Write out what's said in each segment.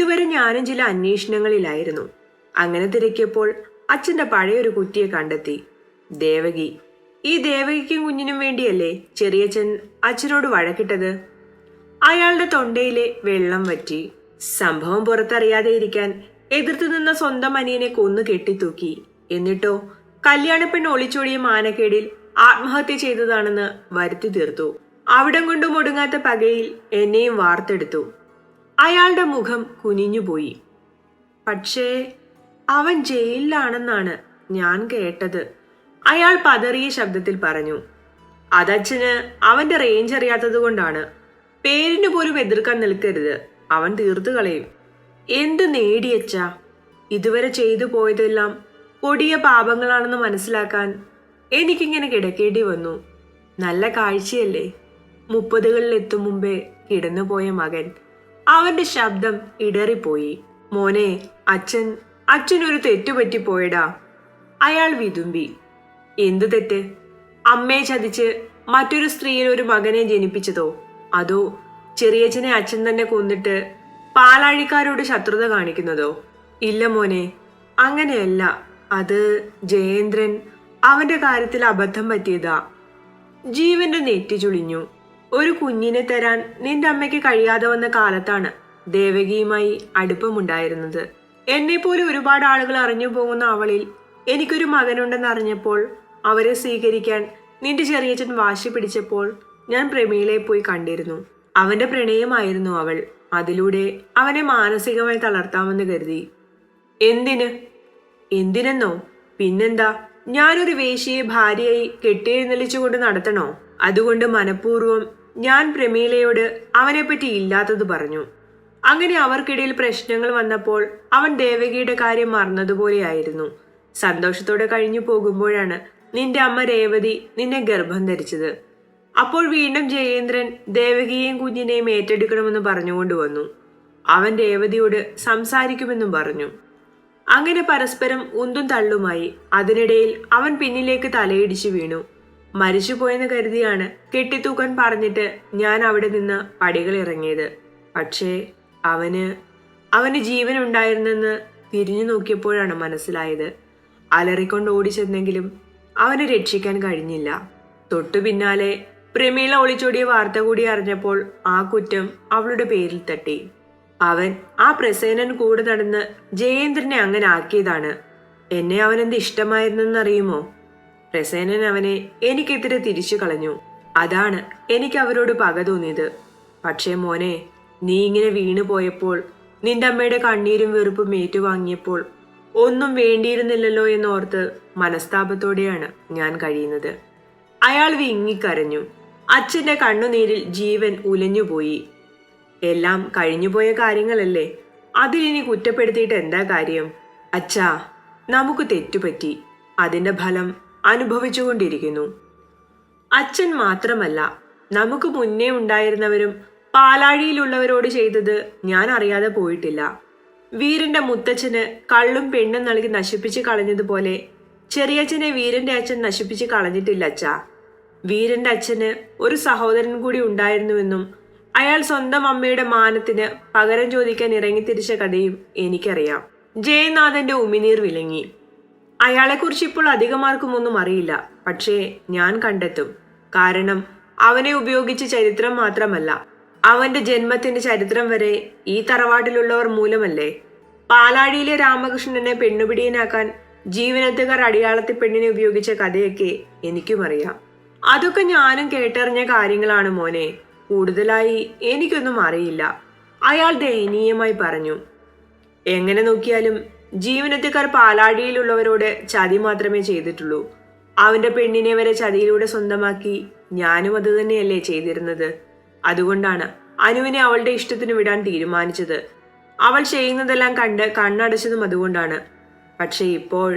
ഇതുവരെ ഞാനും ചില അന്വേഷണങ്ങളിലായിരുന്നു. അങ്ങനെ തിരക്കിയപ്പോൾ അച്ഛന്റെ പഴയൊരു കുറ്റിയെ കണ്ടെത്തി. ദേവകി. ഈ ദേവകിക്കും കുഞ്ഞിനും വേണ്ടിയല്ലേ ചെറിയച്ഛൻ അച്ഛനോട് വഴക്കിട്ടത്? അയാളുടെ തൊണ്ടയിലെ വെള്ളം വറ്റി. സംഭവം പുറത്തറിയാതെ ഇരിക്കാൻ എതിർത്തു നിന്ന സ്വന്തം അനിയനെ കൊന്നു കെട്ടിത്തൂക്കി. എന്നിട്ടോ കല്യാണപ്പെണ്ണ് ഒളിച്ചോടിയ മാനക്കേടിൽ ആത്മഹത്യ ചെയ്തതാണെന്ന് വരുത്തി തീർത്തു. അവിടം കൊണ്ടും ഒടുങ്ങാത്ത പകയിൽ എന്നെയും വാർത്തെടുത്തു. അയാളുടെ മുഖം കുനിഞ്ഞുപോയി. പക്ഷേ അവൻ ജയിലിലാണെന്നാണ് ഞാൻ കേട്ടത്. അയാൾ പതറിയ ശബ്ദത്തിൽ പറഞ്ഞു. അതച്ഛന് അവന്റെ റേഞ്ച് അറിയാത്തത് കൊണ്ടാണ്. പേരിന് പോലും എതിർക്കാൻ നിൽക്കരുത്, അവൻ തീർത്തു കളയും. എന്ത് നേടിയച്ചാ? ഇതുവരെ ചെയ്തു പോയതെല്ലാം കൊടിയ പാപങ്ങളാണെന്ന് മനസ്സിലാക്കാൻ എനിക്കിങ്ങനെ കിടക്കേണ്ടി വന്നു. നല്ല കാഴ്ചയല്ലേ? 30കളിൽ എത്തും മുമ്പേ കിടന്നുപോയ മകൻ. അവന്റെ ശബ്ദം ഇടറിപ്പോയി. മോനെ, അച്ഛനൊരു തെറ്റുപറ്റിപ്പോയടാ. അയാൾ വിതുമ്പി. എന്തു തെറ്റ്? അമ്മയെ ചതിച്ച് മറ്റൊരു സ്ത്രീയിൽ ഒരു മകനെ ജനിപ്പിച്ചതോ? അതോ ചെറിയച്ഛനെ അച്ഛൻ തന്നെ കൊന്നിട്ട് പാലാഴിക്കാരോട് ശത്രുത കാണിക്കുന്നതോ? ഇല്ല മോനെ, അങ്ങനെയല്ല. അത് ജയേന്ദ്രൻ അവന്റെ കാര്യത്തിൽ അബദ്ധം പറ്റിയതാ. ജീവന്റെ നെറ്റി ചുളിഞ്ഞു. ഒരു കുഞ്ഞിനെ തരാൻ നിന്റെ അമ്മയ്ക്ക് കഴിയാതെ വന്ന കാലത്താണ് ദേവകിയുമായി അടുപ്പമുണ്ടായിരുന്നത്. എന്നെപ്പോലെ ഒരുപാട് ആളുകൾ അറിഞ്ഞു പോകുന്ന അവളിൽ എനിക്കൊരു മകനുണ്ടെന്ന് അറിഞ്ഞപ്പോൾ അവരെ സ്വീകരിക്കാൻ നിന്റെ ചെറിയച്ഛൻ വാശി പിടിച്ചപ്പോൾ ഞാൻ പ്രമീളയെ പോയി കണ്ടിരുന്നു. അവന്റെ പ്രണയമായിരുന്നു അവൾ. അതിലൂടെ അവനെ മാനസികമായി തളർത്താമെന്ന് കരുതി. എന്തിനെന്നോ? പിന്നെന്താ, ഞാനൊരു വേശ്യയെ ഭാര്യയായി കെട്ടിയെഴുന്നള്ളിച്ചുകൊണ്ട് നടത്തണോ? അതുകൊണ്ട് മനഃപൂർവ്വം ഞാൻ പ്രമീളയോട് അവനെപ്പറ്റി ഇല്ലാത്തത് പറഞ്ഞു. അങ്ങനെ അവർക്കിടയിൽ പ്രശ്നങ്ങൾ വന്നപ്പോൾ അവൻ ദേവകിയുടെ കാര്യം മറന്നതുപോലെയായിരുന്നു. സന്തോഷത്തോടെ കഴിഞ്ഞു പോകുമ്പോഴാണ് നിന്റെ അമ്മ രേവതി നിന്നെ ഗർഭം ധരിച്ചത്. അപ്പോൾ വീണ്ടും ജയേന്ദ്രൻ ദേവകിയെയും കുഞ്ഞിനെയും ഏറ്റെടുക്കണമെന്ന് പറഞ്ഞുകൊണ്ട് വന്നു. അവൻ രേവതിയോട് സംസാരിക്കുമെന്നും പറഞ്ഞു. അങ്ങനെ പരസ്പരം ഉന്തും തള്ളുമായി. അതിനിടയിൽ അവൻ പിന്നിലേക്ക് തലയിടിച്ചു വീണു. മരിച്ചുപോയെന്ന് കരുതിയാണ് കെട്ടിത്തൂക്കാൻ പറഞ്ഞിട്ട് ഞാൻ അവിടെ നിന്ന് പടികൾ ഇറങ്ങിയത്. പക്ഷേ അവന് ജീവൻ ഉണ്ടായിരുന്നെന്ന് തിരിഞ്ഞു നോക്കിയപ്പോഴാണ് മനസ്സിലായത്. അലറിക്കൊണ്ട് ഓടിച്ചെന്നെങ്കിലും അവനെ രക്ഷിക്കാൻ കഴിഞ്ഞില്ല. തൊട്ടു പിന്നാലെ പ്രമീള ഒളിച്ചോടിയ വാർത്ത കൂടി അറിഞ്ഞപ്പോൾ ആ കുറ്റം അവളുടെ പേരിൽ തട്ടി. അവൻ ആ പ്രസേനൻ കൂടെ നടന്ന് ജയേന്ദ്രനെ അങ്ങനെ ആക്കിയതാണ്. എന്നെ അവനെന്ത് ഇഷ്ടമായിരുന്നെന്നറിയുമോ? പ്രസേനൻ അവനെ എനിക്കെതിരെ തിരിച്ചു കളഞ്ഞു. അതാണ് എനിക്ക് അവരോട് പക തോന്നിയത്. പക്ഷേ മോനെ, നീ ഇങ്ങനെ വീണു പോയപ്പോൾ, നിന്റെ അമ്മയുടെ കണ്ണീരും വെറുപ്പും ഏറ്റുവാങ്ങിയപ്പോൾ ഒന്നും വേണ്ടിയിരുന്നില്ലല്ലോ എന്നോർത്ത് മനസ്താപത്തോടെയാണ് ഞാൻ കഴിയുന്നത്. അയാൾ വിങ്ങിക്കരഞ്ഞു. അച്ഛന്റെ കണ്ണുനീരിൽ ജീവൻ ഉലഞ്ഞുപോയി. എല്ലാം കഴിഞ്ഞുപോയ കാര്യങ്ങളല്ലേ, അതിലിനി കുറ്റപ്പെടുത്തിയിട്ട് എന്താ കാര്യം? അച്ഛാ, നമുക്ക് തെറ്റുപറ്റി. അതിന്റെ ഫലം അനുഭവിച്ചുകൊണ്ടിരിക്കുന്നു. അച്ഛൻ മാത്രമല്ല, നമുക്ക് മുന്നേ ഉണ്ടായിരുന്നവരും പാലാഴിയിലുള്ളവരോട് ചെയ്തത് ഞാൻ അറിയാതെ പോയിട്ടില്ല. വീരന്റെ മുത്തച്ഛന് കള്ളും പെണ്ണും നൽകി നശിപ്പിച്ച് കളഞ്ഞതുപോലെ ചെറിയച്ഛനെ വീരന്റെ അച്ഛൻ നശിപ്പിച്ച് കളഞ്ഞിട്ടില്ല അച്ഛാ. വീരന്റെ അച്ഛന് ഒരു സഹോദരൻ കൂടി ഉണ്ടായിരുന്നുവെന്നും അയാൾ സ്വന്തം അമ്മയുടെ മാനത്തിന് പകരം ചോദിക്കാൻ ഇറങ്ങിത്തിരിച്ച കഥയും എനിക്കറിയാം. ജയനാഥന്റെ ഉമിനീർ വിലങ്ങി. അയാളെക്കുറിച്ച് ഇപ്പോൾ അധികമാർക്കും ഒന്നും അറിയില്ല. പക്ഷേ ഞാൻ കണ്ടെത്തും. കാരണം അവനെ ഉപയോഗിച്ച് ചരിത്രം മാത്രമല്ല, അവന്റെ ജന്മത്തിന്റെ ചരിത്രം വരെ ഈ തറവാട്ടിലുള്ളവർ മൂലമല്ലേ. പാലാഴിയിലെ രാമകൃഷ്ണനെ പെണ്ണുപിടിയനാക്കാൻ ജീവനത്തുകാർ അടിയാളത്തി പെണ്ണിനെ ഉപയോഗിച്ച കഥയൊക്കെ എനിക്കും അറിയാം. അതൊക്കെ ഞാനും കേട്ടറിഞ്ഞ കാര്യങ്ങളാണ് മോനെ. കൂടുതലായി എനിക്കൊന്നും അറിയില്ല, അയാൾ ദയനീയമായി പറഞ്ഞു. എങ്ങനെ നോക്കിയാലും ജീവനത്തുകാർ പാലാഴിയിലുള്ളവരോട് ചതി മാത്രമേ ചെയ്തിട്ടുള്ളൂ. അവന്റെ പെണ്ണിനെ വരെ ചതിയിലൂടെ സ്വന്തമാക്കി ഞാനും അത് തന്നെയല്ലേ ചെയ്തിരുന്നത്. അതുകൊണ്ടാണ് അനുവിനെ അവളുടെ ഇഷ്ടത്തിന് വിടാൻ തീരുമാനിച്ചത്. അവൾ ചെയ്യുന്നതെല്ലാം കണ്ട് കണ്ണടച്ചതും അതുകൊണ്ടാണ്. പക്ഷെ ഇപ്പോൾ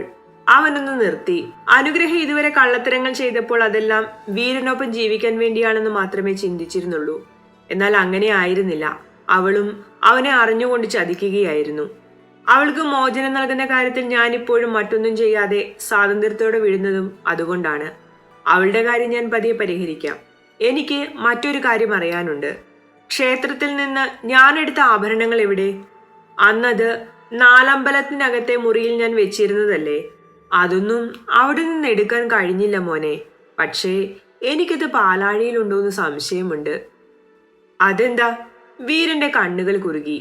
അവനൊന്ന് നിർത്തി. അനുഗ്രഹം ഇതുവരെ കള്ളത്തരങ്ങൾ ചെയ്തപ്പോൾ അതെല്ലാം വീരനൊപ്പം ജീവിക്കാൻ വേണ്ടിയാണെന്ന് മാത്രമേ ചിന്തിച്ചിരുന്നുള്ളൂ. എന്നാൽ അങ്ങനെ ആയിരുന്നില്ല. അവളും അവനെ അറിഞ്ഞുകൊണ്ട് ചതിക്കുകയായിരുന്നു. അവൾക്ക് മോചനം നൽകുന്ന കാര്യത്തിൽ ഞാനിപ്പോഴും മറ്റൊന്നും ചെയ്യാതെ സ്വാതന്ത്ര്യത്തോടെ വിടുന്നതും അതുകൊണ്ടാണ്. അവളുടെ കാര്യം ഞാൻ പതിയെ പരിഹരിക്കാം. എനിക്ക് മറ്റൊരു കാര്യം അറിയാനുണ്ട്. ക്ഷേത്രത്തിൽ നിന്ന് ഞാനെടുത്ത ആഭരണങ്ങൾ എവിടെ? അന്നത് നാലമ്പലത്തിനകത്തെ മുറിയിൽ ഞാൻ വെച്ചിരുന്നതല്ലേ. അതൊന്നും അവിടെ നിന്ന് എടുക്കാൻ കഴിഞ്ഞില്ല മോനെ. പക്ഷേ എനിക്കത് പാലാഴിയിലുണ്ടോന്ന് സംശയമുണ്ട്. അതെന്താ? വീരന്റെ കണ്ണുകൾ കുറുകി.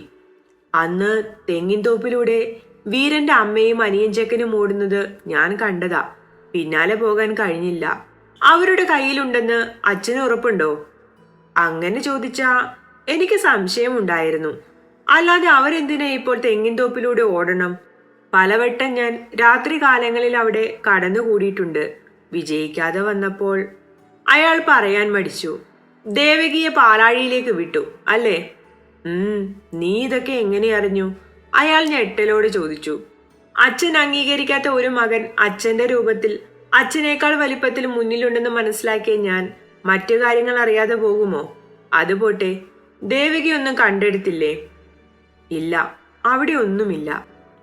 അന്ന് തെങ്ങിൻതോപ്പിലൂടെ വീരന്റെ അമ്മയും അനിയഞ്ചക്കനും ഓടുന്നത് ഞാൻ കണ്ടതാ. പിന്നാലെ പോകാൻ കഴിഞ്ഞില്ല. അവരുടെ കയ്യിലുണ്ടെന്ന് അച്ഛന് ഉറപ്പുണ്ടോ? അങ്ങനെ ചോദിച്ചാ എനിക്ക് സംശയമുണ്ടായിരുന്നു. അല്ലാതെ അവരെന്തിനാ ഇപ്പോൾ തെങ്ങിൻതോപ്പിലൂടെ ഓടണം? പലവട്ടം ഞാൻ രാത്രി കാലങ്ങളിൽ അവിടെ കടന്നുകൂടിയിട്ടുണ്ട്. വിജയിക്കാതെ വന്നപ്പോൾ അയാൾ പറയാൻ മടിച്ചു. ദേവകിയെ പാലാഴിയിലേക്ക് വിട്ടു അല്ലേ? നീ ഇതൊക്കെ എങ്ങനെ അറിഞ്ഞു? അയാൾ ഞെട്ടലോട് ചോദിച്ചു. അച്ഛൻ അംഗീകരിക്കാത്ത ഒരു മകൻ അച്ഛന്റെ രൂപത്തിൽ അച്ഛനേക്കാൾ വലിപ്പത്തിൽ മുന്നിലുണ്ടെന്ന് മനസ്സിലാക്കിയ ഞാൻ മറ്റു കാര്യങ്ങൾ അറിയാതെ പോകുമോ? അതുപോട്ടെ, ദേവകി ഒന്നും കണ്ടെടുത്തില്ലേ? ഇല്ല, അവിടെ ഒന്നുമില്ല.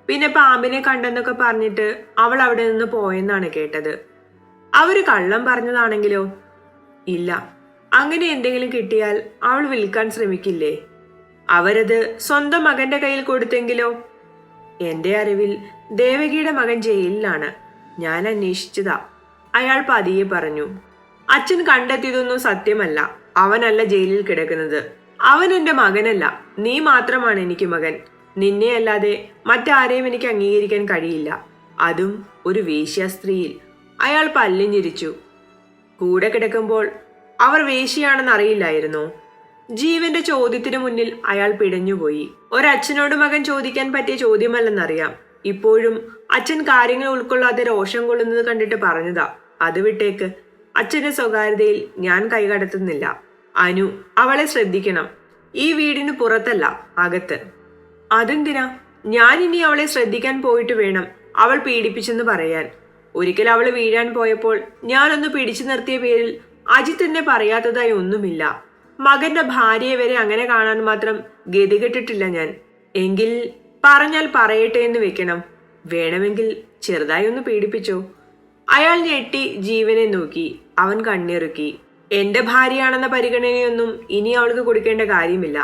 പിന്നെ പാമ്പിനെ കണ്ടെന്നൊക്കെ പറഞ്ഞിട്ട് അവൾ അവിടെ നിന്ന് പോയെന്നാണ് കേട്ടത്. അവര് കള്ളം പറഞ്ഞതാണെങ്കിലോ? ഇല്ല, അങ്ങനെ എന്തെങ്കിലും കിട്ടിയാൽ അവൾ വിൽക്കാൻ ശ്രമിക്കില്ലേ? അവരത് സ്വന്തം മകന്റെ കയ്യിൽ കൊടുത്തെങ്കിലോ? എന്റെ അറിവിൽ ദേവകിയുടെ മകൻ ജയിലിലാണ്. ഞാൻ അന്വേഷിച്ചതാ, അയാൾ പതിയെ പറഞ്ഞു. അച്ഛൻ കണ്ടെത്തിയതൊന്നും സത്യമല്ല. അവനല്ല ജയിലിൽ കിടക്കുന്നത്. അവൻ എന്റെ മകനല്ല. നീ മാത്രമാണ് എനിക്ക് മകൻ. നിന്നെ അല്ലാതെ മറ്റാരെയും എനിക്ക് അംഗീകരിക്കാൻ കഴിയില്ല, അതും ഒരു വേശ്യ സ്ത്രീയിൽ. അയാൾ പല്ലിഞ്ഞിരിച്ചു. കൂടെ കിടക്കുമ്പോൾ അവർ വേശ്യയാണെന്ന് അറിയില്ലായിരുന്നോ? ജീവന്റെ ചോദ്യത്തിനു മുന്നിൽ അയാൾ പിടഞ്ഞുപോയി. ഒരച്ഛനോട് മകൻ ചോദിക്കാൻ പറ്റിയ ചോദ്യമല്ലെന്നറിയാം. ഇപ്പോഴും അച്ഛൻ കാര്യങ്ങൾ ഉൾക്കൊള്ളാതെ രോഷം കൊള്ളുന്നത് കണ്ടിട്ട് പറഞ്ഞതാ. അത് വിട്ടേക്ക്. അച്ഛന്റെ സ്വകാര്യതയിൽ ഞാൻ കൈകടത്തുന്നില്ല. അനു, അവളെ ശ്രദ്ധിക്കണം. ഈ വീടിന് പുറത്തല്ല, അകത്ത്. അതെന്തിനാ? ഞാൻ ഇനി അവളെ ശ്രദ്ധിക്കാൻ പോയിട്ട് വേണം അവൾ പീഡിപ്പിച്ചെന്ന് പറയാൻ. ഒരിക്കൽ അവൾ വീഴാൻ പോയപ്പോൾ ഞാനൊന്ന് പിടിച്ചു നിർത്തിയ പേരിൽ അജിത്ത് എന്നെ പറയാത്തതായി ഒന്നുമില്ല. മകന്റെ ഭാര്യയെ വരെ അങ്ങനെ കാണാൻ മാത്രം ഗതികെട്ടിട്ടില്ല ഞാൻ. എങ്കിൽ പറഞ്ഞാൽ പറയട്ടെ എന്ന് വെക്കണം. വേണമെങ്കിൽ ചെറുതായി ഒന്ന് പീഡിപ്പിച്ചോ. അയാൾ ഞെട്ടി ജീവനെ നോക്കി. അവൻ കണ്ണിറുക്കി. എന്റെ ഭാര്യയാണെന്ന പരിഗണനയൊന്നും ഇനി അവൾക്ക് കൊടുക്കേണ്ട കാര്യമില്ല.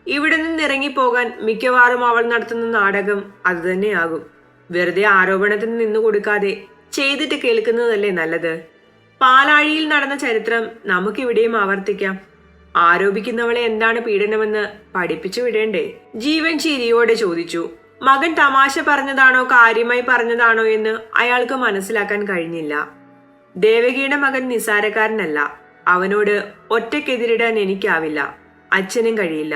ഇവിടെ നിന്ന് ഇറങ്ങിപ്പോകാൻ മിക്കവാറും അവൾ നടത്തുന്ന നാടകം അതുതന്നെയാകും. വെറുതെ ആരോപണത്തിന് നിന്നു കൊടുക്കാതെ ചെയ്തിട്ട് കേൾക്കുന്നതല്ലേ നല്ലത്. പാലാഴിയിൽ നടന്ന ചരിത്രം നമുക്കിവിടെയും ആവർത്തിക്കാം. ആരോപിക്കുന്നവളെ എന്താണ് പീഡനമെന്ന് പഠിപ്പിച്ചു വിടേണ്ടേ? ജീവൻ ചിരിയോടെ ചോദിച്ചു. മകൻ തമാശ പറഞ്ഞതാണോ കാര്യമായി പറഞ്ഞതാണോ എന്ന് അയാൾക്ക് മനസ്സിലാക്കാൻ കഴിഞ്ഞില്ല. ദേവകിയുടെ മകൻ നിസാരക്കാരനല്ല. അവനോട് ഒറ്റയ്ക്കെതിരിടാൻ എനിക്കാവില്ല. അച്ഛനും കഴിയില്ല.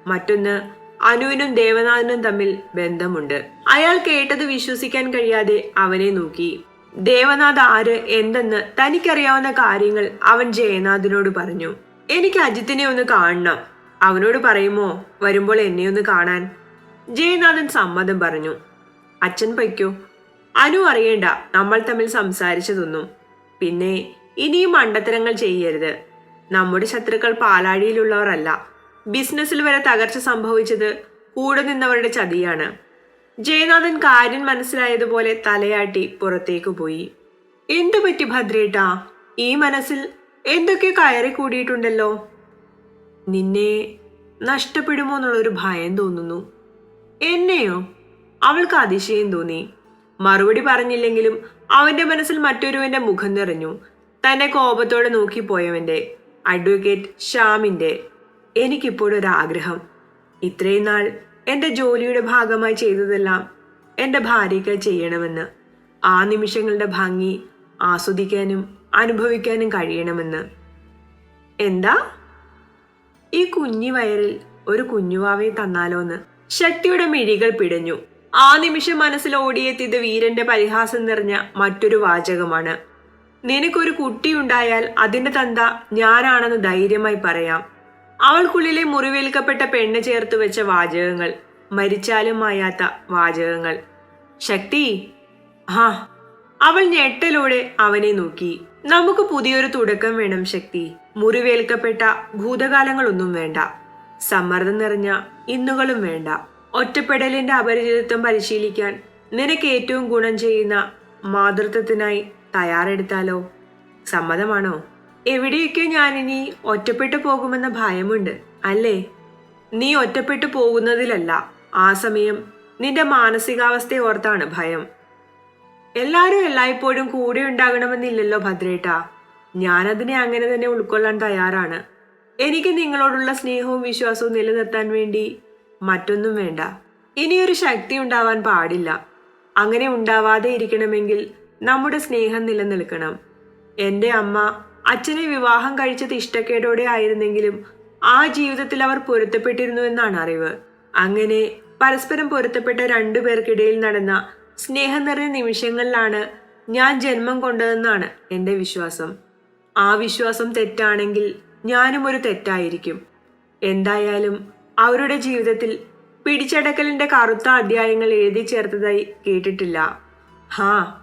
മറ്റൊന്ന്, അനുവിനും ദേവനാഥനും തമ്മിൽ ബന്ധമുണ്ട്. അയാൾ കേട്ടത് വിശ്വസിക്കാൻ കഴിയാതെ അവനെ നോക്കി. ദേവനാഥ് ആര് എന്തെന്ന് തനിക്കറിയാവുന്ന കാര്യങ്ങൾ അവൻ ജയനാഥിനോട് പറഞ്ഞു. എനിക്ക് അജിത്തിനെ ഒന്ന് കാണണം. അവനോട് പറയുമോ വരുമ്പോൾ എന്നെ ഒന്ന് കാണാൻ? ജയനാഥൻ സമ്മതം പറഞ്ഞു. അച്ഛൻ പൊയ്ക്കോ. അനു അറിയേണ്ട നമ്മൾ തമ്മിൽ സംസാരിച്ചതൊന്നും. പിന്നെ ഇനിയും മണ്ടത്തരങ്ങൾ ചെയ്യരുത്. നമ്മുടെ ശത്രുക്കൾ പാലാഴിയിലുള്ളവർ അല്ല. ബിസിനസ്സിൽ വരെ തകർച്ച സംഭവിച്ചത് കൂടെ നിന്നവരുടെ ചതിയാണ്. ജയനാഥൻ കാര്യം മനസ്സിലായതുപോലെ തലയാട്ടി പുറത്തേക്ക് പോയി. എന്തു പറ്റി ഭദ്രേട്ടാ? ഈ മനസ്സിൽ എന്തൊക്കെ കയറി കൂടിയിട്ടുണ്ടല്ലോ. നിന്നെ നഷ്ടപ്പെടുമോ എന്നുള്ളൊരു ഭയം തോന്നുന്നു. എന്നെയോ? അവൾക്ക് അതിശയം തോന്നി. മറുപടി പറഞ്ഞില്ലെങ്കിലും അവന്റെ മനസ്സിൽ മറ്റൊരുവന്റെ മുഖം നിറഞ്ഞു. തന്നെ കോപത്തോടെ നോക്കിപ്പോയവന്റെ, അഡ്വക്കേറ്റ് ശ്യാമിന്റെ. എനിക്കിപ്പോഴൊരാഗ്രഹം. ഇത്രയും നാൾ എന്റെ ജോലിയുടെ ഭാഗമായി ചെയ്തതെല്ലാം എന്റെ ഭാര്യയ്ക്ക് ചെയ്യണമെന്ന്. ആ നിമിഷങ്ങളുടെ ഭംഗി ആസ്വദിക്കാനും അനുഭവിക്കാനും കഴിയണമെന്ന്. എന്താ? ഈ കുഞ്ഞി വയറിൽ ഒരു കുഞ്ഞുവാവയെ തന്നാലോന്ന്. ശക്തിയുടെ മിഴികൾ പിടഞ്ഞു. ആ നിമിഷം മനസ്സിൽ ഓടിയെത്തിയത് വീരന്റെ പരിഹാസം നിറഞ്ഞ മറ്റൊരു വാചകമാണ്. നിനക്കൊരു കുട്ടിയുണ്ടായാൽ അതിന്റെ തന്ത ഞാനാണെന്ന് ധൈര്യമായി പറയാം. അവൾക്കുള്ളിലെ മുറിവേൽക്കപ്പെട്ട പെണ്ണ് ചേർത്ത് വെച്ച വാചകങ്ങൾ, മരിച്ചാലും മായാത്ത വാചകങ്ങൾ. ശക്തി! ആ, അവൾ ഞെട്ടലോടെ അവനെ നോക്കി. നമുക്ക് പുതിയൊരു തുടക്കം വേണം ശക്തി. മുറിവേൽക്കപ്പെട്ട ഭൂതകാലങ്ങളൊന്നും വേണ്ട. സമ്മർദ്ദം നിറഞ്ഞ ഇന്നുകളും വേണ്ട. ഒറ്റപ്പെടലിന്റെ അപരിചിതത്വം പരിശീലിക്കാൻ നിനക്ക് ഏറ്റവും ഗുണം ചെയ്യുന്ന മാതൃത്വത്തിനായി തയ്യാറെടുത്താലോ? സമ്മതമാണോ? എവിടെയൊക്കെ ഞാനിനി ഒറ്റപ്പെട്ടു പോകുമെന്ന ഭയമുണ്ട് അല്ലേ? നീ ഒറ്റപ്പെട്ടു പോകുന്നതിലല്ല, ആ സമയം നിന്റെ മാനസികാവസ്ഥയെ ഓർത്താണ് ഭയം. എല്ലാരും എല്ലായ്പ്പോഴും കൂടെ ഉണ്ടാകണമെന്നില്ലല്ലോ ഭദ്രേട്ടാ. ഞാനതിനെ അങ്ങനെ തന്നെ ഉൾക്കൊള്ളാൻ തയ്യാറാണ്. എനിക്ക് നിങ്ങളോടുള്ള സ്നേഹവും വിശ്വാസവും നിലനിർത്താൻ വേണ്ടി മറ്റൊന്നും വേണ്ട. ഇനിയൊരു ശക്തി ഉണ്ടാവാൻ പാടില്ല. അങ്ങനെ ഉണ്ടാവാതെ ഇരിക്കണമെങ്കിൽ നമ്മുടെ സ്നേഹം നിലനിൽക്കണം. എന്റെ അമ്മ അച്ഛനെ വിവാഹം കഴിച്ചത് ഇഷ്ടക്കേടോടെ ആയിരുന്നെങ്കിലും ആ ജീവിതത്തിൽ അവർ പൊരുത്തപ്പെട്ടിരുന്നു എന്നാണ് അറിവ്. അങ്ങനെ പരസ്പരം പൊരുത്തപ്പെട്ട രണ്ടുപേർക്കിടയിൽ നടന്ന സ്നേഹം നിറഞ്ഞ നിമിഷങ്ങളിലാണ് ഞാൻ ജന്മം കൊണ്ടതെന്നാണ് എൻ്റെ വിശ്വാസം. ആ വിശ്വാസം തെറ്റാണെങ്കിൽ ഞാനും ഒരു തെറ്റായിരിക്കും. എന്തായാലും അവരുടെ ജീവിതത്തിൽ പിടിച്ചടക്കലിന്റെ കറുത്ത അധ്യായങ്ങൾ എഴുതി ചേർത്തതായി കേട്ടിട്ടില്ല.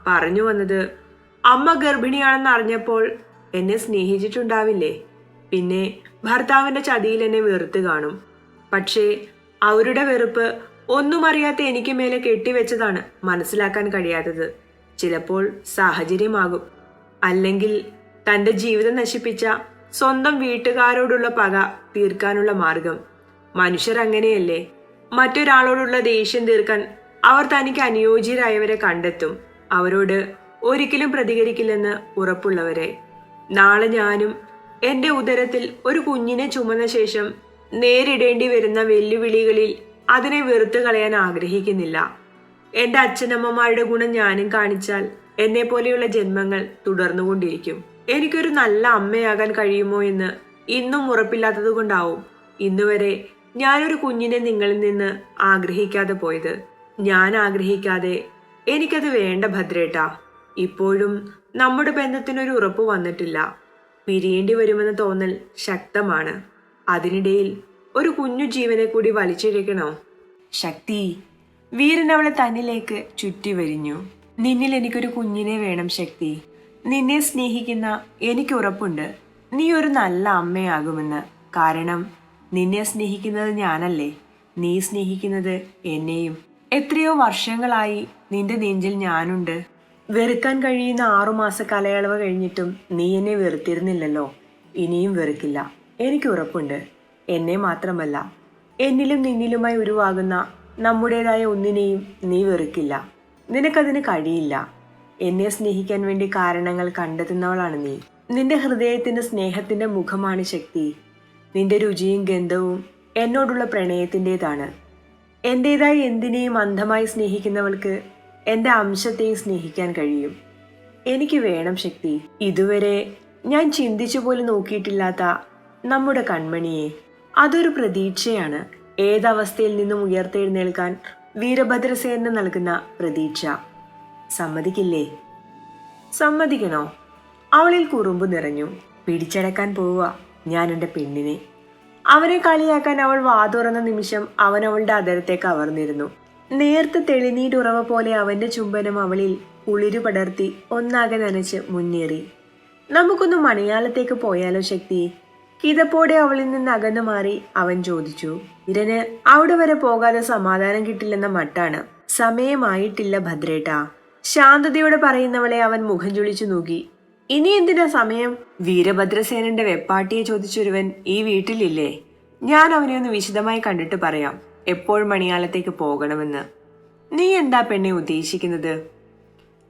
പറഞ്ഞു വന്നത്, അമ്മ ഗർഭിണിയാണെന്ന് അറിഞ്ഞപ്പോൾ എന്നെ സ്നേഹിച്ചിട്ടുണ്ടാവില്ലേ? പിന്നെ ഭർത്താവിന്റെ ചതിയിൽ എന്നെ വെറുത്ത് കാണും. പക്ഷേ അവരുടെ വെറുപ്പ് ഒന്നും അറിയാത്ത എനിക്ക് മേലെ കെട്ടിവെച്ചതാണ് മനസ്സിലാക്കാൻ കഴിയാത്തത്. ചിലപ്പോൾ സാഹചര്യമാകും, അല്ലെങ്കിൽ തന്റെ ജീവിതം നശിപ്പിച്ച സ്വന്തം വീട്ടുകാരോടുള്ള പക തീർക്കാനുള്ള മാർഗം. മനുഷ്യർ അങ്ങനെയല്ലേ? മറ്റൊരാളോടുള്ള ദേഷ്യം തീർക്കാൻ അവർ തനിക്ക് അനുയോജ്യരായവരെ കണ്ടെത്തും. അവരോട് ഒരിക്കലും പ്രതികരിക്കില്ലെന്ന് ഉറപ്പുള്ളവരെ. നാളെ ഞാനും എന്റെ ഉദരത്തിൽ ഒരു കുഞ്ഞിനെ ചുമന്ന ശേഷം നേരിടേണ്ടി വരുന്ന വെല്ലുവിളികളിൽ അതിനെ വെറുത്തു കളയാൻ ആഗ്രഹിക്കുന്നില്ല. എന്റെ അച്ഛനമ്മമാരുടെ ഗുണം ഞാനും കാണിച്ചാൽ എന്നെ പോലെയുള്ള ജന്മങ്ങൾ തുടർന്നുകൊണ്ടിരിക്കും. എനിക്കൊരു നല്ല അമ്മയാകാൻ കഴിയുമോ എന്ന് ഇന്നും ഉറപ്പില്ലാത്തത് കൊണ്ടാവും ഇന്നുവരെ ഞാനൊരു കുഞ്ഞിനെ നിങ്ങളിൽ നിന്ന് ആഗ്രഹിക്കാതെ പോയത്. ഞാൻ ആഗ്രഹിക്കാതെ എനിക്കത് വേണ്ട ഭദ്രേട്ടാ. ഇപ്പോഴും നമ്മുടെ ബന്ധത്തിനൊരു ഉറപ്പ് വന്നിട്ടില്ല. പിരിയേണ്ടി വരുമെന്ന തോന്നൽ ശക്തമാണ്. അതിനിടയിൽ ഒരു കുഞ്ഞു ജീവനെ കൂടി വലിച്ചിഴക്കണോ? ശക്തി, വീരൻ അവളെ തന്നിലേക്ക് ചുറ്റി വരിഞ്ഞു. നിന്നിൽ എനിക്കൊരു കുഞ്ഞിനെ വേണം ശക്തി. നിന്നെ സ്നേഹിക്കുന്ന എനിക്ക് ഉറപ്പുണ്ട് നീ ഒരു നല്ല അമ്മയാകുമെന്ന്. കാരണം നിന്നെ സ്നേഹിക്കുന്നത് ഞാനല്ലേ, നീ സ്നേഹിക്കുന്നത് എന്നെയും. എത്രയോ വർഷങ്ങളായി നിന്റെ നെഞ്ചിൽ ഞാനുണ്ട്. വെറുക്കാൻ കഴിയുന്ന 6 മാസ കാലയളവ് കഴിഞ്ഞിട്ടും നീ എന്നെ വെറുത്തിരുന്നില്ലല്ലോ. ഇനിയും വെറുക്കില്ല, എനിക്ക് ഉറപ്പുണ്ട്. എന്നെ മാത്രമല്ല, എന്നിലും നിന്നിലുമായി ഉരുവാകുന്ന നമ്മുടേതായ ഒന്നിനെയും നീ വെറുക്കില്ല. നിനക്കതിന് കഴിയില്ല. എന്നെ സ്നേഹിക്കാൻ വേണ്ടി കാരണങ്ങൾ കണ്ടെത്തുന്നവളാണ് നീ. നിന്റെ ഹൃദയത്തിന്റെ സ്നേഹത്തിന്റെ മുഖമാണ് ശക്തി. നിന്റെ രുചിയും ഗന്ധവും എന്നോടുള്ള പ്രണയത്തിൻ്റെതാണ്. എന്റേതായി എന്തിനേയും അന്ധമായി സ്നേഹിക്കുന്നവൾക്ക് എന്റെ അംശത്തെയും സ്നേഹിക്കാൻ കഴിയും. എനിക്ക് വേണം ശക്തി. ഇതുവരെ ഞാൻ ചിന്തിച്ചു പോലും നോക്കിയിട്ടില്ലാത്ത നമ്മുടെ കൺമണിയെ. അതൊരു പ്രതീക്ഷയാണ്. ഏതവസ്ഥയിൽ നിന്നും ഉയർത്തെഴുന്നേൽക്കാൻ വീരഭദ്രസേന നൽകുന്ന പ്രതീക്ഷ. സമ്മതിക്കില്ലേ? സമ്മതിക്കണോ? അവളിൽ കുറുമ്പ് നിറഞ്ഞു. പിടിച്ചടക്കാൻ പോവുക ഞാൻ എൻ്റെ പെണ്ണിനെ. അവനെ കളിയാക്കാൻ അവൾ വാതുറന്ന നിമിഷം അവൻ അവളുടെ അതരത്തെ കവർന്നിരുന്നു. നേർത്ത തെളിനീരുറവ പോലെ അവന്റെ ചുംബനം അവളിൽ കുളിരു പടർത്തി ഒന്നാകെ നനച്ച് മുന്നേറി. നമുക്കൊന്ന് മണിയാലത്തേക്ക് പോയാലോ ശക്തി? കിതപ്പോടെ അവളിൽ നിന്ന് അകന്നു മാറി അവൻ ചോദിച്ചു. ഇരന് അവിടെ വരെ പോകാതെ സമാധാനം കിട്ടില്ലെന്ന മട്ടാണ്. സമയമായിട്ടില്ല ഭദ്രേട്ടാ, ശാന്തതയോടെ പറയുന്നവളെ അവൻ മുഖം ചുളിച്ചു നോക്കി. ഇനി എന്തിനാ സമയം? വീരഭദ്രസേനന്റെ വെപ്പാട്ടിയെ ചോദിച്ചൊരുവൻ ഈ വീട്ടിലില്ലേ? ഞാൻ അവനെ ഒന്ന് വിശദമായി കണ്ടിട്ട് പറയാം എപ്പോൾ മണിയാലത്തേക്ക് പോകണമെന്ന്. നീ എന്താ പെണ്ണെ ഉദ്ദേശിക്കുന്നത്?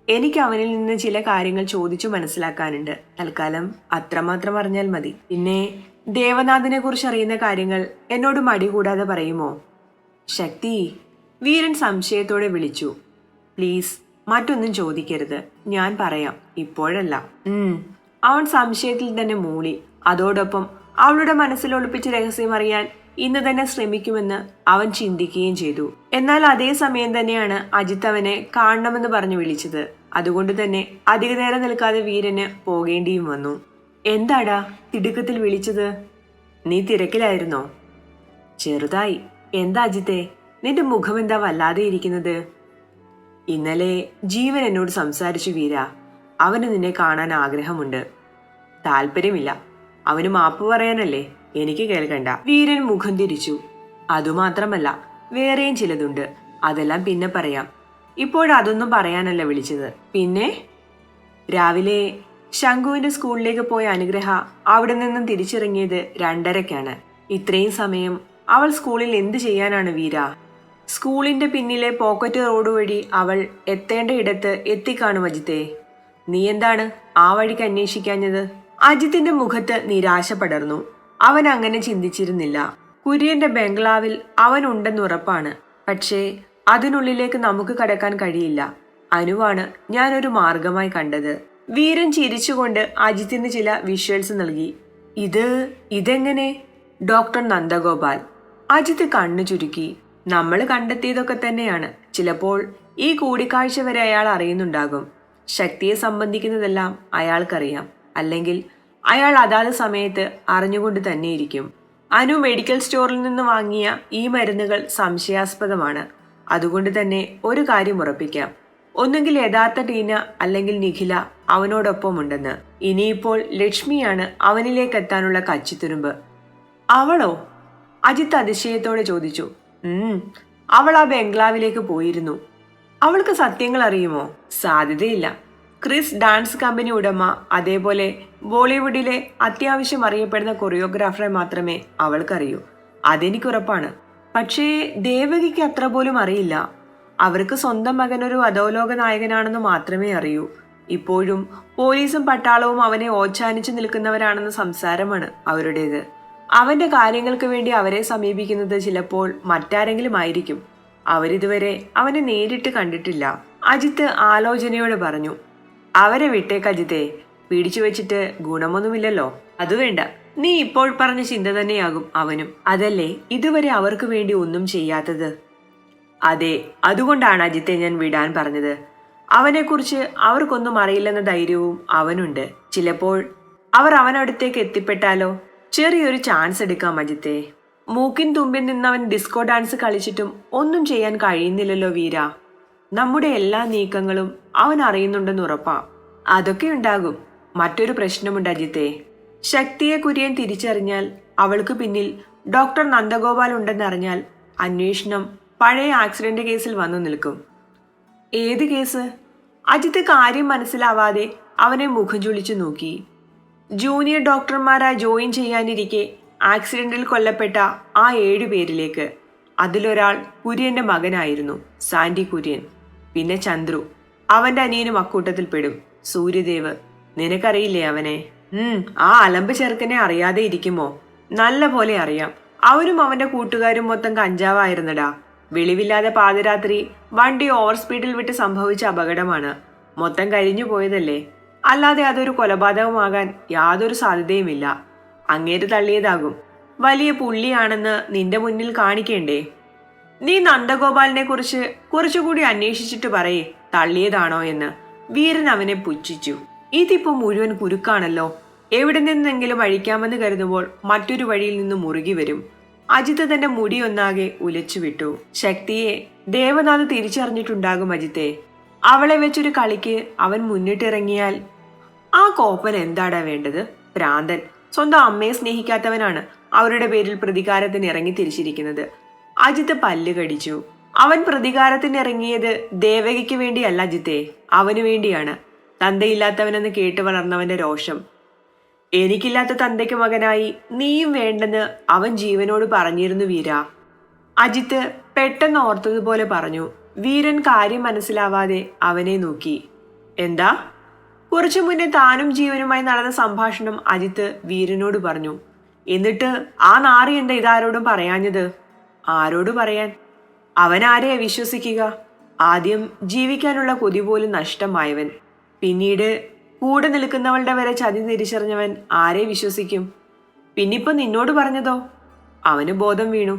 എനിക്ക് അവനിൽ നിന്ന് ചില കാര്യങ്ങൾ ചോദിച്ചു മനസ്സിലാക്കാനുണ്ട്. തൽക്കാലം അത്രമാത്രം അറിഞ്ഞാൽ മതി. പിന്നെ ദേവനാഥിനെ കുറിച്ച് അറിയുന്ന കാര്യങ്ങൾ എന്നോട് മടി കൂടാതെ പറയുമോ? ശക്തി, വീരൻ സംശയത്തോടെ വിളിച്ചു. പ്ലീസ് മറ്റൊന്നും ചോദിക്കരുത്, ഞാൻ പറയാം, ഇപ്പോഴല്ല. അവൻ സംശയത്തിൽ തന്നെ മൂളി. അതോടൊപ്പം അവളുടെ മനസ്സിൽ ഒളിപ്പിച്ച രഹസ്യം അറിയാൻ ഇന്ന് തന്നെ ശ്രമിക്കുമെന്ന് അവൻ ചിന്തിക്കുകയും ചെയ്തു. എന്നാൽ അതേ സമയം തന്നെയാണ് അജിത്ത് അവനെ കാണണമെന്ന് പറഞ്ഞു വിളിച്ചത്. അതുകൊണ്ട് തന്നെ അധിക നേരം നിൽക്കാതെ വീരന് പോകേണ്ടിയും വന്നു. എന്താടാ തിടുക്കത്തിൽ വിളിച്ചത്? നീ തിരക്കിലായിരുന്നോ? ചെറുതായി. എന്താ അജിത്തെ, നിന്റെ മുഖം എന്താ വല്ലാതെ ഇരിക്കുന്നത്? ഇന്നലെ ജീവൻ എന്നോട് സംസാരിച്ചു വീര. അവന് നിന്നെ കാണാൻ ആഗ്രഹമുണ്ട്. താല്പര്യമില്ല. അവന് മാപ്പ് പറയാനല്ലേ, എനിക്ക് കേൾക്കണ്ട. വീരൻ മുഖം തിരിച്ചു. അതുമാത്രമല്ല, വേറെയും ചിലതുണ്ട്. അതെല്ലാം പിന്നെ പറയാം. ഇപ്പോഴതൊന്നും പറയാനല്ല വിളിച്ചത്. പിന്നെ രാവിലെ ശംഖുവിന്റെ സ്കൂളിലേക്ക് പോയ അനുഗ്രഹ അവിടെ നിന്നും തിരിച്ചിറങ്ങിയത് 2:30-ക്കാണ്. ഇത്രയും സമയം അവൾ സ്കൂളിൽ എന്ത് ചെയ്യാനാണ് വീര? സ്കൂളിന്റെ പിന്നിലെ പോക്കറ്റ് റോഡ് വഴി അവൾ എത്തേണ്ട ഇടത്ത് എത്തിക്കാണും അജിത്തെ. നീ എന്താണ് ആ വഴിക്ക് അന്വേഷിക്കാഞ്ഞത്? അജിത്തിന്റെ മുഖത്ത് നിരാശ പടർന്നു. അവൻ അങ്ങനെ ചിന്തിച്ചിരുന്നില്ല. കുര്യന്റെ ബംഗ്ലാവിൽ അവൻ ഉണ്ടെന്നുറപ്പാണ്. പക്ഷേ അതിനുള്ളിലേക്ക് നമുക്ക് കടക്കാൻ കഴിയില്ല. അനുവാണ് ഞാനൊരു മാർഗമായി കണ്ടത്. വീരൻ ചിരിച്ചുകൊണ്ട് അജിത്തിന് ചില വിഷ്വൽസ് നൽകി. ഇതെങ്ങനെ? ഡോക്ടർ നന്ദഗോപാൽ. അജിത്ത് കണ്ണു ചുരുക്കി. നമ്മൾ കണ്ടെത്തിയതൊക്കെ തന്നെയാണ്. ചിലപ്പോൾ ഈ കൂടിക്കാഴ്ച വരെ അയാൾ അറിയുന്നുണ്ടാകും. ശക്തിയെ സംബന്ധിക്കുന്നതെല്ലാം അയാൾക്കറിയാം. അല്ലെങ്കിൽ അയാൾ അതാത് സമയത്ത് അറിഞ്ഞുകൊണ്ട് തന്നെയിരിക്കും. അനു മെഡിക്കൽ സ്റ്റോറിൽ നിന്ന് വാങ്ങിയ ഈ മരുന്നുകൾ സംശയാസ്പദമാണ്. അതുകൊണ്ട് തന്നെ ഒരു കാര്യം ഉറപ്പിക്കാം. ഒന്നുകിൽ യഥാർത്ഥ ടീന അല്ലെങ്കിൽ നിഖില അവനോടൊപ്പമുണ്ടെന്ന്. ഇനിയിപ്പോൾ ലക്ഷ്മിയാണ് അവനിലേക്ക് എത്താനുള്ള കച്ചിത്തുരുമ്പ്. അവളോ? അജിത്ത് അതിശയത്തോടെ ചോദിച്ചു. അവൾ ആ ബംഗ്ലാവിലേക്ക് പോയിരുന്നു. അവൾക്ക് സത്യങ്ങൾ അറിയുമോ? സാധ്യതയില്ല. ക്രിസ് ഡാൻസ് കമ്പനി ഉടമ, അതേപോലെ ബോളിവുഡിലെ അത്യാവശ്യം അറിയപ്പെടുന്ന കൊറിയോഗ്രാഫറെ മാത്രമേ അവൾക്കറിയൂ. അതെനിക്കുറപ്പാണ്. പക്ഷേ ദേവകിക്ക് അത്ര പോലും അറിയില്ല. അവർക്ക് സ്വന്തം മകൻ ഒരു അധോലോക നായകനാണെന്ന് മാത്രമേ അറിയൂ. ഇപ്പോഴും പോലീസും പട്ടാളവും അവനെ ഓച്ചാനിച്ചു നിൽക്കുന്നവരാണെന്ന സംസാരമാണ് അവരുടേത്. അവന്റെ കാര്യങ്ങൾക്ക് വേണ്ടി അവരെ സമീപിക്കുന്നത് ചിലപ്പോൾ മറ്റാരെങ്കിലും ആയിരിക്കും. അവരിതുവരെ അവനെ നേരിട്ട് കണ്ടിട്ടില്ല. അജിത്ത് ആലോചനയോട് പറഞ്ഞു. അവരെ വിട്ടേക്ക് അജിത്തെ. പിടിച്ചു വെച്ചിട്ട് ഗുണമൊന്നുമില്ലല്ലോ. അത് വേണ്ട. നീ ഇപ്പോൾ പറഞ്ഞ ചിന്ത തന്നെയാകും അവനും. അതല്ലേ ഇതുവരെ അവർക്ക് വേണ്ടി ഒന്നും ചെയ്യാത്തത്? അതെ, അതുകൊണ്ടാണ് അജിത്തെ ഞാൻ വിടാൻ പറഞ്ഞത്. അവനെക്കുറിച്ച് അവർക്കൊന്നും അറിയില്ലെന്ന ധൈര്യവും അവനുണ്ട്. ചിലപ്പോൾ അവർ അവനടുത്തേക്ക് എത്തിപ്പെട്ടാലോ? ചെറിയൊരു ചാൻസ് എടുക്കാം അജിത്തെ. മൂക്കിൻ തുമ്പിൽ നിന്നവൻ ഡിസ്കോ ഡാൻസ് കളിച്ചിട്ടും ഒന്നും ചെയ്യാൻ കഴിയുന്നില്ലല്ലോ വീര. നമ്മുടെ എല്ലാ നീക്കങ്ങളും അവൻ അറിയുന്നുണ്ടെന്ന് ഉറപ്പാ. അതൊക്കെ ഉണ്ടാകും. മറ്റൊരു പ്രശ്നമുണ്ട് അജിത്തെ. ശക്തിയെ കുര്യൻ തിരിച്ചറിഞ്ഞാൽ, അവൾക്ക് പിന്നിൽ ഡോക്ടർ നന്ദഗോപാൽ ഉണ്ടെന്നറിഞ്ഞാൽ അന്വേഷണം പഴയ ആക്സിഡന്റ് കേസിൽ വന്നു നിൽക്കും. ഏത് കേസ്? അജിത്ത് കാര്യം മനസ്സിലാവാതെ അവനെ മുഖം ചുളിച്ചു നോക്കി. ജൂനിയർ ഡോക്ടർമാരായി ജോയിൻ ചെയ്യാനിരിക്കെ ആക്സിഡന്റിൽ കൊല്ലപ്പെട്ട ആ 7 പേരിലേക്ക്. അതിലൊരാൾ കുര്യന്റെ മകനായിരുന്നു, സാൻഡി കുര്യൻ. പിന്നെ ചന്ദ്രു, അവന്റെ അനിയനും അക്കൂട്ടത്തിൽ പെടും. സൂര്യദേവ്, നിനക്കറിയില്ലേ അവനെ? ആ അലമ്പ് ചെറുക്കനെ അറിയാതെ ഇരിക്കുമോ? നല്ല പോലെ അറിയാം. അവനും അവന്റെ കൂട്ടുകാരും മൊത്തം കഞ്ചാവായിരുന്നടാ. വെളിവില്ലാതെ പാതിരാത്രി വണ്ടി ഓവർ സ്പീഡിൽ വിട്ട് സംഭവിച്ച അപകടമാണ്. മൊത്തം കഴിഞ്ഞു പോയതല്ലേ. അല്ലാതെ അതൊരു കൊലപാതകമാകാൻ യാതൊരു സാധ്യതയുമില്ല. അങ്ങേര് തള്ളിയതാകും. വലിയ പുള്ളിയാണെന്ന് നിന്റെ മുന്നിൽ കാണിക്കേണ്ടേ? നീ നന്ദഗോപാലിനെ കുറിച്ച് കുറച്ചുകൂടി അന്വേഷിച്ചിട്ട് പറയേ തള്ളിയതാണോ എന്ന്. വീരൻ അവനെ പുച്ഛിച്ചു. ഇതിപ്പോ മുഴുവൻ കുരുക്കാണല്ലോ. എവിടെ നിന്നെങ്കിലും അഴിക്കാമെന്ന് കരുതുമ്പോൾ മറ്റൊരു വഴിയിൽ നിന്ന് മുറുകി വരും. അജിത്ത് തന്റെ മുടി ഒന്നാകെ ഉലച്ചുവിട്ടു. ശക്തിയെ ദേവനാഥ് തിരിച്ചറിഞ്ഞിട്ടുണ്ടാകും അജിത്തെ. അവളെ വെച്ചൊരു കളിക്ക് അവൻ മുന്നിട്ടിറങ്ങിയാൽ ആ കോപ്പൻ എന്താടാ വേണ്ടത്? ഭ്രാന്തൻ. സ്വന്തം അമ്മയെ സ്നേഹിക്കാത്തവനാണ് അവരുടെ പേരിൽ പ്രതികാരത്തിന് ഇറങ്ങി തിരിച്ചിരിക്കുന്നത്. അജിത്ത് പല്ല് കടിച്ചു. അവൻ പ്രതികാരത്തിന് ഇറങ്ങിയത് ദേവകിക്ക് വേണ്ടിയല്ല അജിത്തെ, അവനു വേണ്ടിയാണ്. തന്തയില്ലാത്തവനെന്ന് കേട്ട് വളർന്നവന്റെ രോഷം. എനിക്കില്ലാത്ത തന്തയ്ക്ക് മകനായി നീയും വേണ്ടെന്ന് അവൻ ജീവനോട് പറഞ്ഞിരുന്നു വീര. അജിത്ത് പെട്ടെന്ന് ഓർത്തതുപോലെ പറഞ്ഞു. വീരൻ കാര്യം മനസ്സിലാവാതെ അവനെ നോക്കി. എന്താ? കുറച്ചു മുന്നേ താനും ജീവനുമായി നടന്ന സംഭാഷണം അജിത്ത് വീരനോട് പറഞ്ഞു. എന്നിട്ട് ആ നാറി എന്താ ഇതാരോടും പറയാഞ്ഞത്? ആരോട് പറയാൻ? അവനാരെയാ വിശ്വസിക്കുക? ആദ്യം ജീവിക്കാനുള്ള കൊതി പോലും നഷ്ടമായവൻ. പിന്നീട് കൂടെ നിൽക്കുന്നവളുടെ വരെ ചതി തിരിച്ചറിഞ്ഞവൻ ആരെ വിശ്വസിക്കും? പിന്നിപ്പോ നിന്നോട് പറഞ്ഞതോ? അവന് ബോധം വീണു.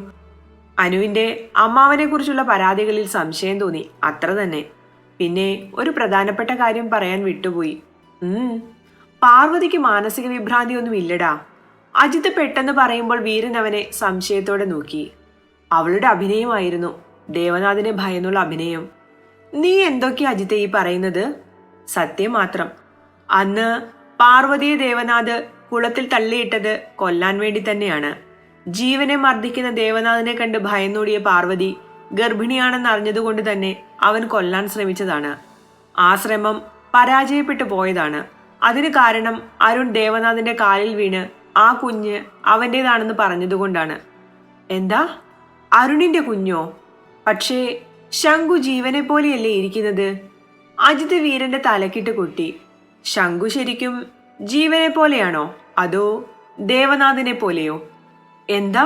അനുവിന്റെ അമ്മാവനെ കുറിച്ചുള്ള പരാതികളിൽ സംശയം തോന്നി, അത്ര തന്നെ. പിന്നെ ഒരു പ്രധാനപ്പെട്ട കാര്യം പറയാൻ വിട്ടുപോയി. പാർവതിക്ക് മാനസിക വിഭ്രാന്തി ഒന്നും ഇല്ലടാ. അജിത്ത് പെട്ടെന്ന് പറയുമ്പോൾ വീരൻ അവനെ സംശയത്തോടെ നോക്കി. അവളുടെ അഭിനയമായിരുന്നു, ദേവനാഥിനെ ഭയന്നുള്ള അഭിനയം. നീ എന്തൊക്കെയാ അജിത്തെ ഈ പറയുന്നത്? സത്യം മാത്രം. അന്ന് പാർവതിയെ ദേവനാഥ് കുളത്തിൽ തള്ളിയിട്ടത് കൊല്ലാൻ വേണ്ടി തന്നെയാണ്. ജീവനെ മർദ്ദിക്കുന്ന ദേവനാഥിനെ കണ്ട് ഭയന്നോടിയ പാർവതി ഗർഭിണിയാണെന്ന് അറിഞ്ഞതുകൊണ്ട് തന്നെ അവൻ കൊല്ലാൻ ശ്രമിച്ചതാണ്. ആ ശ്രമം പരാജയപ്പെട്ടു പോയതാണ്. അതിന് കാരണം അരുൺ ദേവനാഥിന്റെ കാലിൽ വീണ് ആ കുഞ്ഞ് അവൻ്റേതാണെന്ന് പറഞ്ഞതുകൊണ്ടാണ്. എന്താ? അരുണിന്റെ കുഞ്ഞോ? പക്ഷേ ശംഖു ജീവനെ പോലെയല്ലേ ഇരിക്കുന്നത്? അജിത് വീരന്റെ തലക്കിട്ട് കൊട്ടി. ശംഖു ശരിക്കും ജീവനെ പോലെയാണോ അതോ ദേവനാഥനെ പോലെയോ? എന്താ?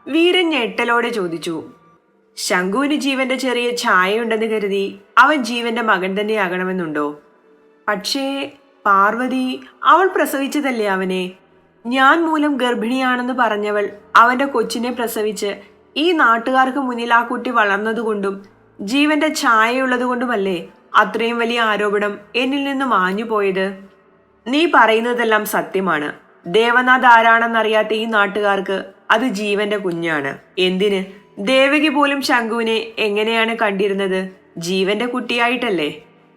വീരൻ ഞെട്ടലോടെ ചോദിച്ചു. ശംഖുവിന് ജീവന്റെ ചെറിയ ഛായയുണ്ടെന്ന് കരുതി അവൻ ജീവന്റെ മകൻ തന്നെയാകണമെന്നുണ്ടോ? പക്ഷേ പാർവതി, അവൾ പ്രസവിച്ചതല്ലേ അവനെ. ഞാൻ മൂലം ഗർഭിണിയാണെന്ന് പറഞ്ഞവൾ അവന്റെ കൊച്ചിനെ പ്രസവിച്ച് ഈ നാട്ടുകാർക്ക് മുന്നിൽ ആ കുട്ടി വളർന്നതുകൊണ്ടും ജീവന്റെ ഛായയുള്ളതുകൊണ്ടുമല്ലേ അത്രയും വലിയ ആരോപണം എന്നിൽ നിന്ന് മാഞ്ഞു പോയത്? നീ പറയുന്നതെല്ലാം സത്യമാണ്. ദേവനാഥ് ആരാണെന്നറിയാത്ത ഈ നാട്ടുകാർക്ക് അത് ജീവന്റെ കുഞ്ഞാണ്. എന്തിന്? ദേവകി പോലും ശംഖുവിനെ എങ്ങനെയാണ് കണ്ടിരുന്നത്? ജീവന്റെ കുട്ടിയായിട്ടല്ലേ.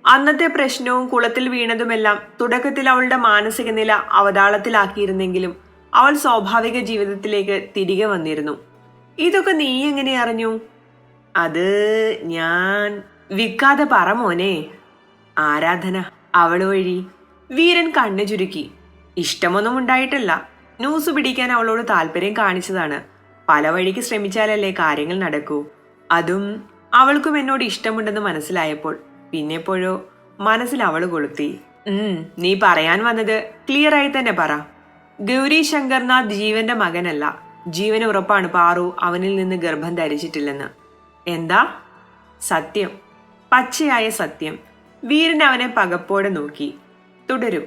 അന്നത്തെ പ്രശ്നവും കുളത്തിൽ വീണതുമെല്ലാം തുടക്കത്തിൽ അവളുടെ മാനസിക നില അവതാളത്തിലാക്കിയിരുന്നെങ്കിലും അവൾ സ്വാഭാവിക ജീവിതത്തിലേക്ക് തിരികെ വന്നിരുന്നു. ഇതൊക്കെ നീ എങ്ങനെ അറിഞ്ഞു? അത് ഞാൻ... വിക്കാതെ പറ മോനെ. ആരാധന, അവള് വഴി. വീരൻ കണ്ണു ചുരുക്കി. ഇഷ്ടമൊന്നും ഉണ്ടായിട്ടല്ല, ന്യൂസ് പിടിക്കാൻ അവളോട് താല്പര്യം കാണിച്ചതാണ്. പല വഴിക്ക് ശ്രമിച്ചാലല്ലേ കാര്യങ്ങൾ നടക്കൂ. അതും അവൾക്കും എന്നോട് ഇഷ്ടമുണ്ടെന്ന് മനസ്സിലായപ്പോൾ പിന്നെപ്പോഴോ മനസ്സിൽ അവള് കൊളുത്തി. നീ പറയാൻ വന്നത് ക്ലിയർ ആയി തന്നെ പറ. ഗൗരി ശങ്കർനാഥ് ജീവന്റെ മകനല്ല. ജീവന് ഉറപ്പാണ് പാറു അവനിൽ നിന്ന് ഗർഭം ധരിച്ചിട്ടില്ലെന്ന്. എന്താ? സത്യം, പച്ചയായ സത്യം. വീരൻ അവനെ പകപ്പോടെ നോക്കി. തുടരും.